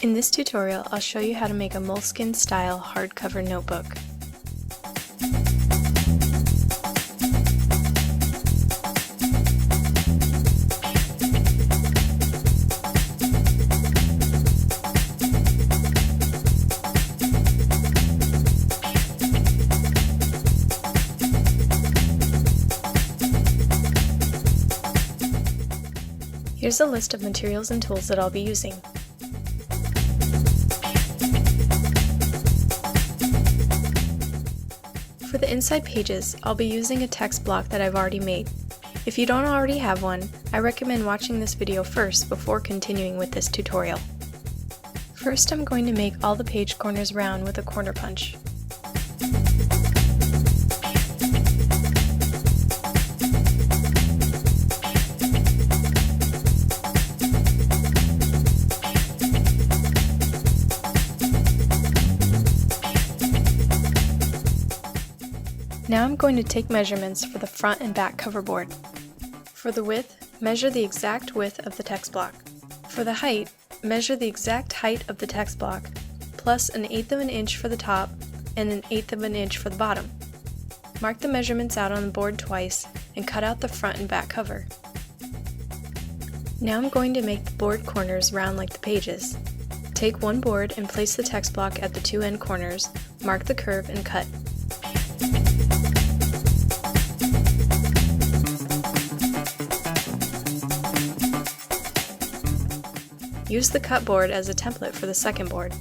In this tutorial, I'll show you how to make a Moleskine style hardcover notebook. Here's a list of materials and tools that I'll be using. For the inside pages, I'll be using a text block that I've already made. If you don't already have one, I recommend watching this video first before continuing with this tutorial. First, I'm going to make all the page corners round with a corner punch. Now I'm going to take measurements for the front and back cover board. For the width, measure the exact width of the text block. For the height, measure the exact height of the text block, plus 1/8 of an inch for the top and 1/8 of an inch for the bottom. Mark the measurements out on the board twice and cut out the front and back cover. Now I'm going to make the board corners round like the pages. Take one board and place the text block at the two end corners, mark the curve and cut. Use the cut board as a template for the second board.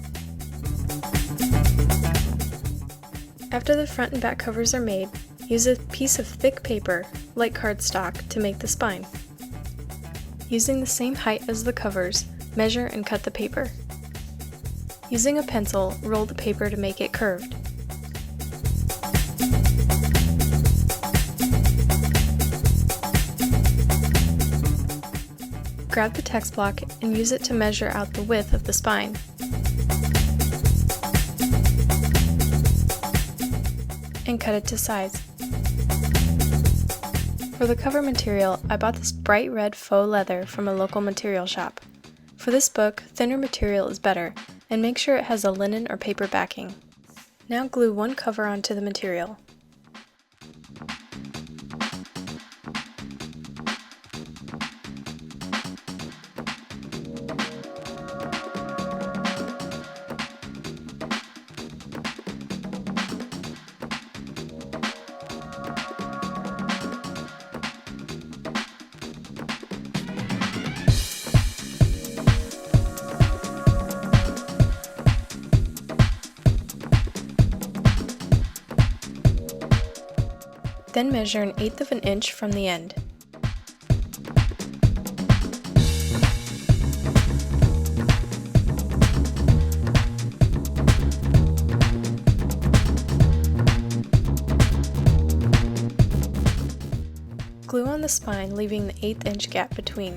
After the front and back covers are made, use a piece of thick paper, like cardstock, to make the spine. Using the same height as the covers, measure and cut the paper. Using a pencil, roll the paper to make it curved. Grab the text block and use it to measure out the width of the spine. And cut it to size. For the cover material, I bought this bright red faux leather from a local material shop. For this book, thinner material is better, and make sure it has a linen or paper backing. Now glue one cover onto the material. Then measure 1/8 of an inch from the end. Glue on the spine, leaving the 1/8 inch gap between.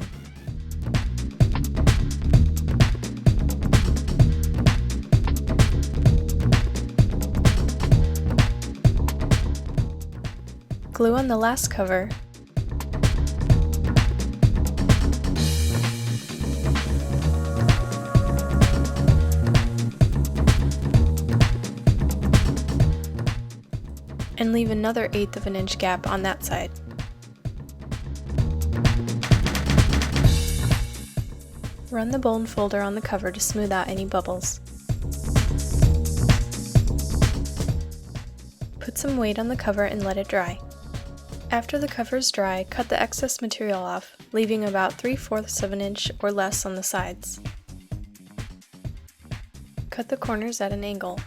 Glue on the last cover, and leave another 1/8 of an inch gap on that side. Run the bone folder on the cover to smooth out any bubbles. Put some weight on the cover and let it dry. After the cover is dry, cut the excess material off, leaving about 3/4 of an inch or less on the sides. Cut the corners at an angle.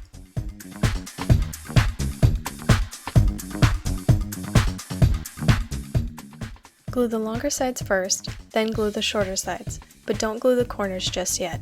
Glue the longer sides first, then glue the shorter sides, but don't glue the corners just yet.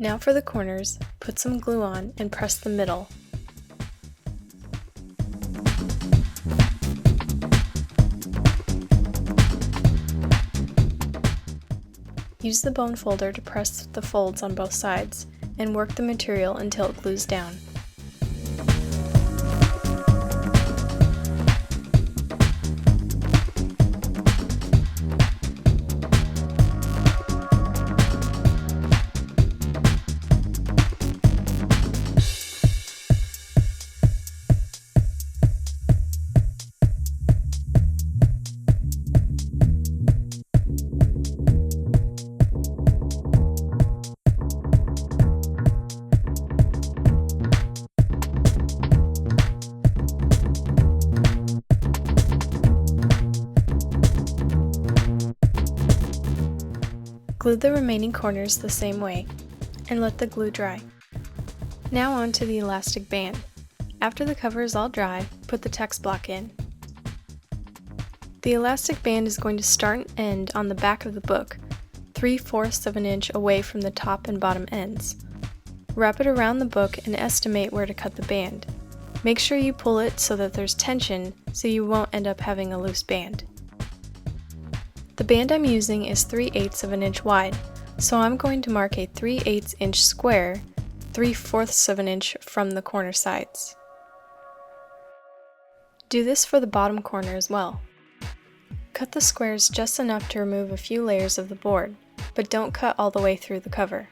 Now for the corners, put some glue on and press the middle. Use the bone folder to press the folds on both sides, and work the material until it glues down. Glue the remaining corners the same way, and let the glue dry. Now on to the elastic band. After the cover is all dry, put the text block in. The elastic band is going to start and end on the back of the book, 3/4 of an inch away from the top and bottom ends. Wrap it around the book and estimate where to cut the band. Make sure you pull it so that there's tension so you won't end up having a loose band. The band I'm using is 3/8 of an inch wide, so I'm going to mark a 3/8 inch square, 3/4 of an inch from the corner sides. Do this for the bottom corner as well. Cut the squares just enough to remove a few layers of the board, but don't cut all the way through the cover.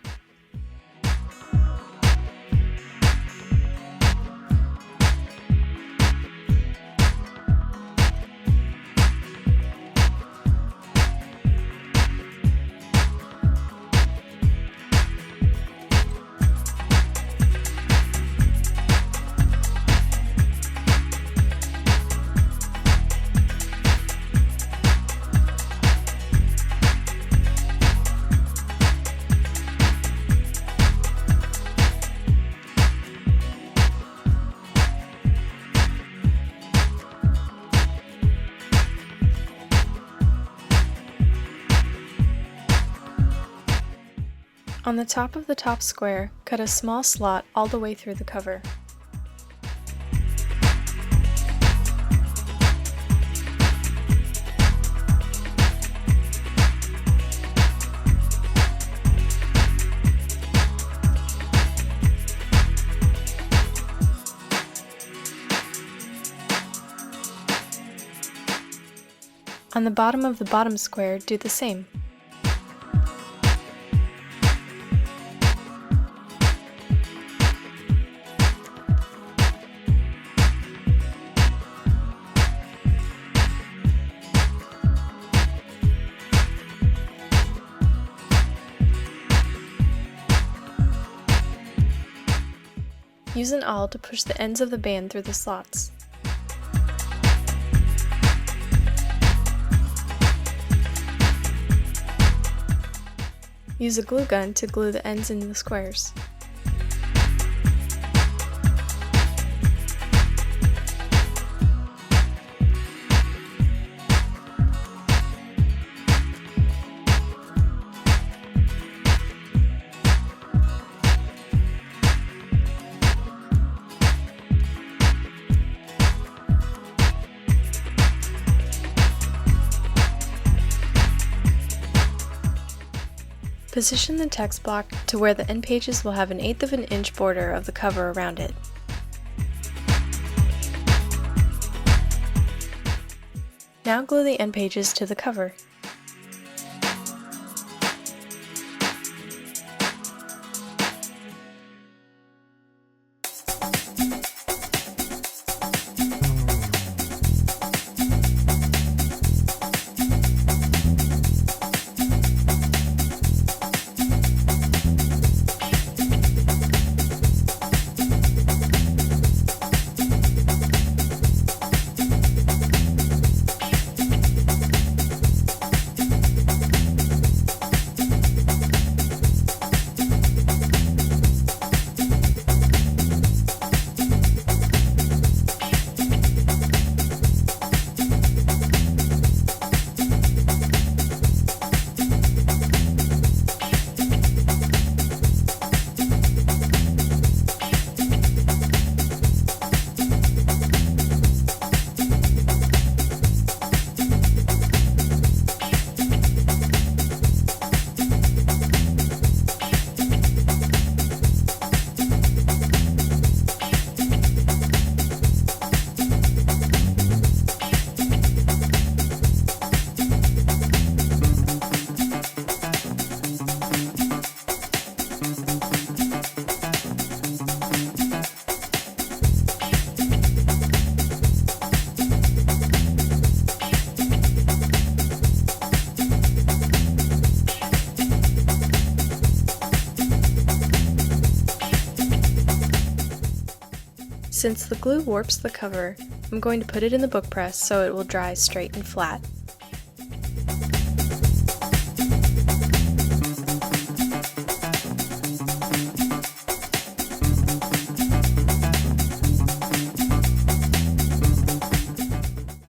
On the top of the top square, cut a small slot all the way through the cover. On the bottom of the bottom square, do the same. Use an awl to push the ends of the band through the slots. Use a glue gun to glue the ends into the squares. Position the text block to where the end pages will have 1/8 of an inch border of the cover around it. Now glue the end pages to the cover. Since the glue warps the cover, I'm going to put it in the book press so it will dry straight and flat.